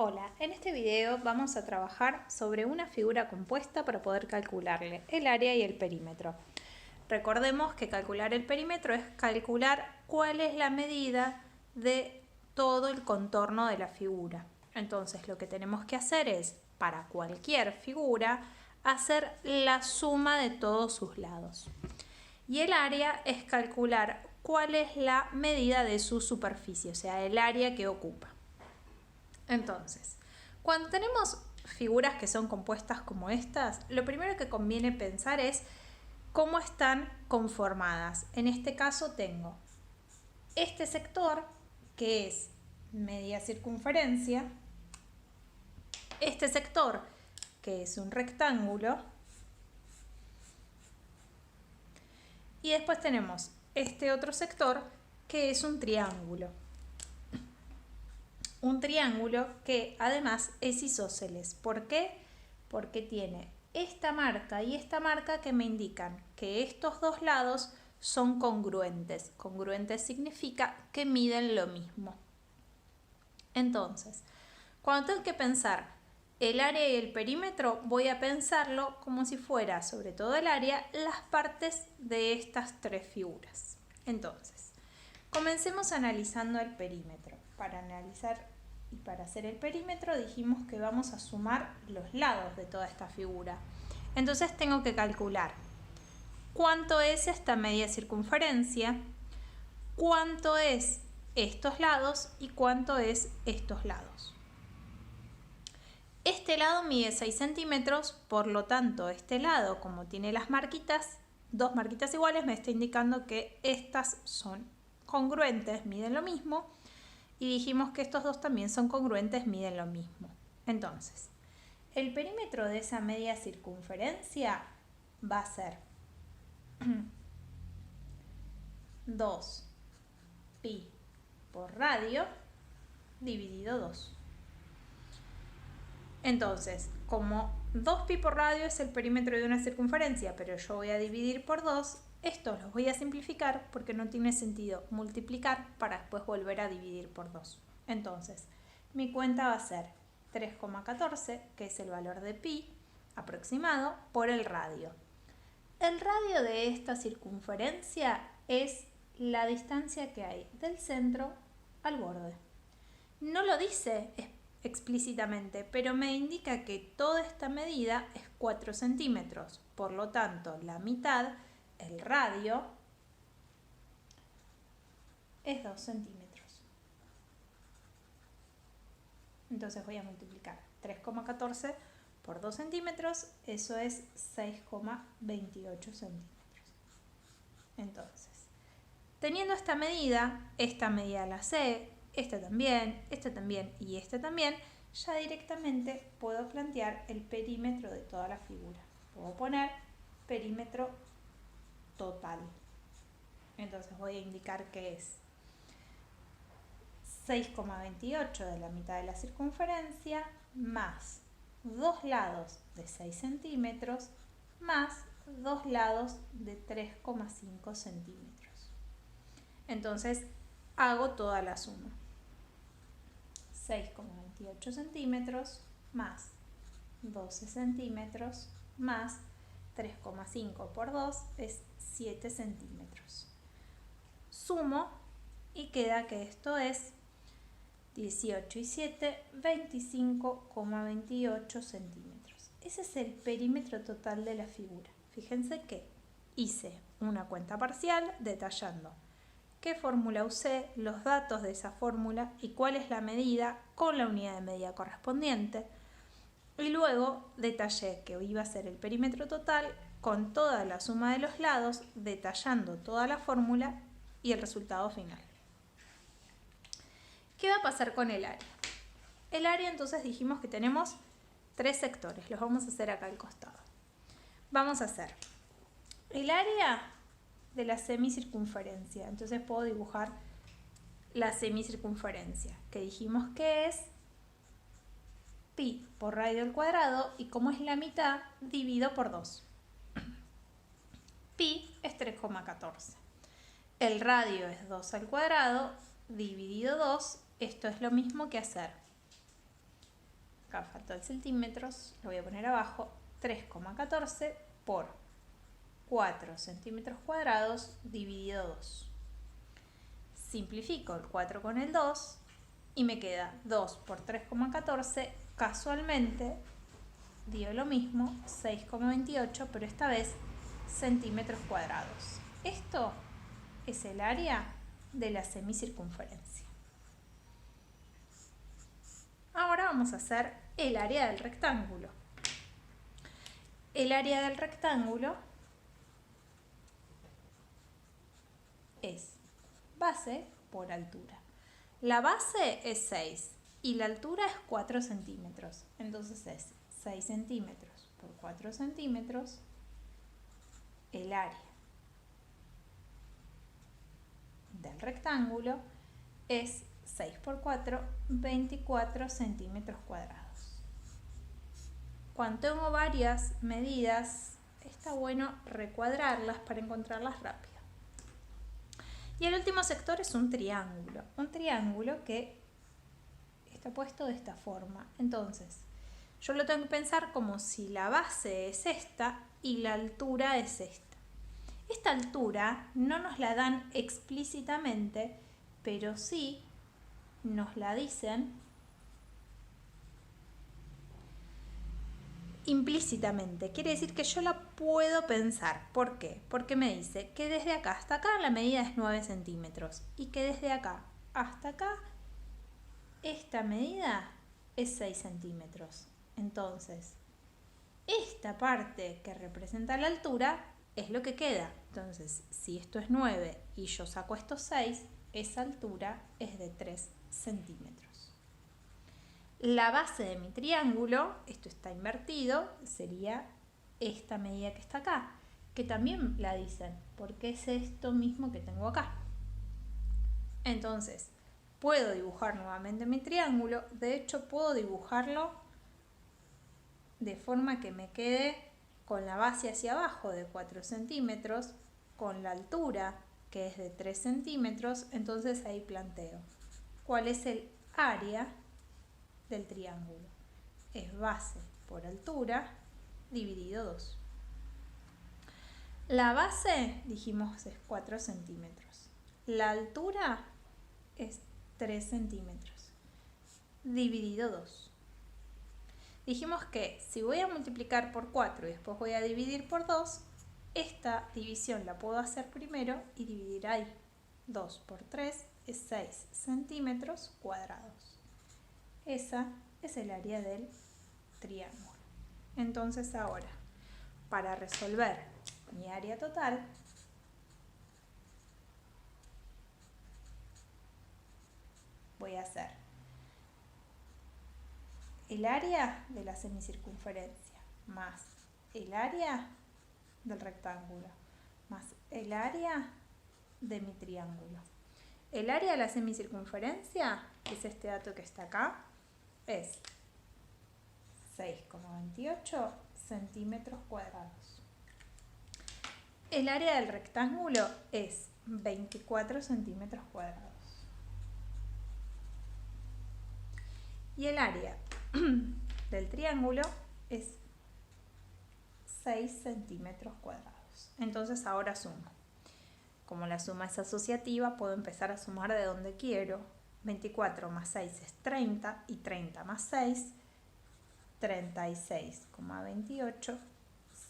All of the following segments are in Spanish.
Hola, en este video vamos a trabajar sobre una figura compuesta para poder calcularle el área y el perímetro. Recordemos que calcular el perímetro es calcular cuál es la medida de todo el contorno de la figura. Entonces lo que tenemos que hacer es, para cualquier figura, hacer la suma de todos sus lados. Y el área es calcular cuál es la medida de su superficie, o sea, el área que ocupa. Entonces, cuando tenemos figuras que son compuestas como estas, lo primero que conviene pensar es cómo están conformadas. En este caso tengo este sector, que es media circunferencia, este sector, que es un rectángulo, y después tenemos este otro sector, que es un triángulo. Un triángulo que además es isósceles. ¿Por qué? Porque tiene esta marca y esta marca que me indican que estos dos lados son congruentes. Congruentes significa que miden lo mismo. Entonces, cuando tengo que pensar el área y el perímetro, voy a pensarlo como si fuera, sobre todo el área, las partes de estas tres figuras. Entonces, comencemos analizando el perímetro. Para analizar y para hacer el perímetro dijimos que vamos a sumar los lados de toda esta figura. Entonces tengo que calcular cuánto es esta media circunferencia, cuánto es estos lados y cuánto es estos lados. Este lado mide 6 centímetros, por lo tanto este lado, como tiene las marquitas, dos marquitas iguales, me está indicando que estas son congruentes, miden lo mismo, y dijimos que estos dos también son congruentes, miden lo mismo. Entonces, el perímetro de esa media circunferencia va a ser 2 pi por radio dividido 2. Entonces, como 2 pi por radio es el perímetro de una circunferencia, pero yo voy a dividir por 2, estos los voy a simplificar porque no tiene sentido multiplicar para después volver a dividir por 2. Entonces, mi cuenta va a ser 3,14, que es el valor de pi aproximado, por el radio. El radio de esta circunferencia es la distancia que hay del centro al borde. No lo dice explícitamente, pero me indica que toda esta medida es 4 centímetros. Por lo tanto, la mitad, el radio, es 2 centímetros. Entonces voy a multiplicar 3,14 por 2 centímetros, eso es 6,28 centímetros. Entonces, teniendo esta medida la sé, esta también y esta también, ya directamente puedo plantear el perímetro de toda la figura. Puedo poner perímetro total. Entonces voy a indicar que es 6,28 de la mitad de la circunferencia más 2 lados de 6 centímetros más 2 lados de 3,5 centímetros. Entonces hago toda la suma. 6,28 centímetros más 12 centímetros más 3,5 por 2 es 7 centímetros. Sumo y queda que esto es 18 y 7, 25,28 centímetros. Ese es el perímetro total de la figura. Fíjense que hice una cuenta parcial detallando qué fórmula usé, los datos de esa fórmula y cuál es la medida con la unidad de medida correspondiente. Y luego detallé que iba a ser el perímetro total con toda la suma de los lados, detallando toda la fórmula y el resultado final. ¿Qué va a pasar con el área? El área, entonces dijimos que tenemos 3 sectores, los vamos a hacer acá al costado. Vamos a hacer el área de la semicircunferencia, entonces puedo dibujar la semicircunferencia, que dijimos que es pi por radio al cuadrado, y como es la mitad, divido por 2. Pi es 3,14. El radio es 2 al cuadrado, dividido 2, esto es lo mismo que hacer acá falta el centímetros, lo voy a poner abajo, 3,14 por 4 centímetros cuadrados dividido 2. Simplifico el 4 con el 2 y me queda 2 por 3,14, casualmente dio lo mismo, 6,28, pero esta vez centímetros cuadrados. Esto es el área de la semicircunferencia. Ahora vamos a hacer el área del rectángulo. El área del rectángulo es base por altura. La base es 6 y la altura es 4 centímetros. Entonces es 6 centímetros por 4 centímetros el área del rectángulo es 6 por 4, 24 centímetros cuadrados. Cuando tengo varias medidas, está bueno recuadrarlas para encontrarlas rápido. Y el último sector es un triángulo que está puesto de esta forma. Entonces, yo lo tengo que pensar como si la base es esta y la altura es esta. Esta altura no nos la dan explícitamente, pero sí nos la dicen implícitamente. Quiere decir que yo la puedo pensar. ¿Por qué? Porque me dice que desde acá hasta acá la medida es 9 centímetros y que desde acá hasta acá esta medida es 6 centímetros. Entonces, esta parte que representa la altura es lo que queda. Entonces, si esto es 9 y yo saco estos 6, esa altura es de 3 centímetros. La base de mi triángulo, esto está invertido, sería esta medida que está acá, que también la dicen, porque es esto mismo que tengo acá. Entonces, puedo dibujar nuevamente mi triángulo. De hecho, puedo dibujarlo de forma que me quede con la base hacia abajo de 4 centímetros, con la altura que es de 3 centímetros. Entonces ahí planteo cuál es el área del triángulo. Es base por altura dividido 2. La base, dijimos, es 4 centímetros. La altura es 3 centímetros dividido 2. Dijimos que si voy a multiplicar por 4 y después voy a dividir por 2, esta división la puedo hacer primero y dividir ahí. 2 por 3 es 6 centímetros cuadrados. Esa es el área del triángulo. Entonces ahora, para resolver mi área total, voy a hacer el área de la semicircunferencia más el área del rectángulo más el área de mi triángulo. El área de la semicircunferencia, que es este dato que está acá, es 6,28 centímetros cuadrados. El área del rectángulo es 24 centímetros cuadrados. Y el área del triángulo es 6 centímetros cuadrados. Entonces ahora sumo. Como la suma es asociativa, puedo empezar a sumar de donde quiero. 24 más 6 es 30 y 30 más 6, 36,28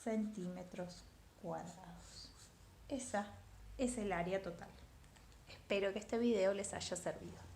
centímetros cuadrados. Esa es el área total. Espero que este video les haya servido.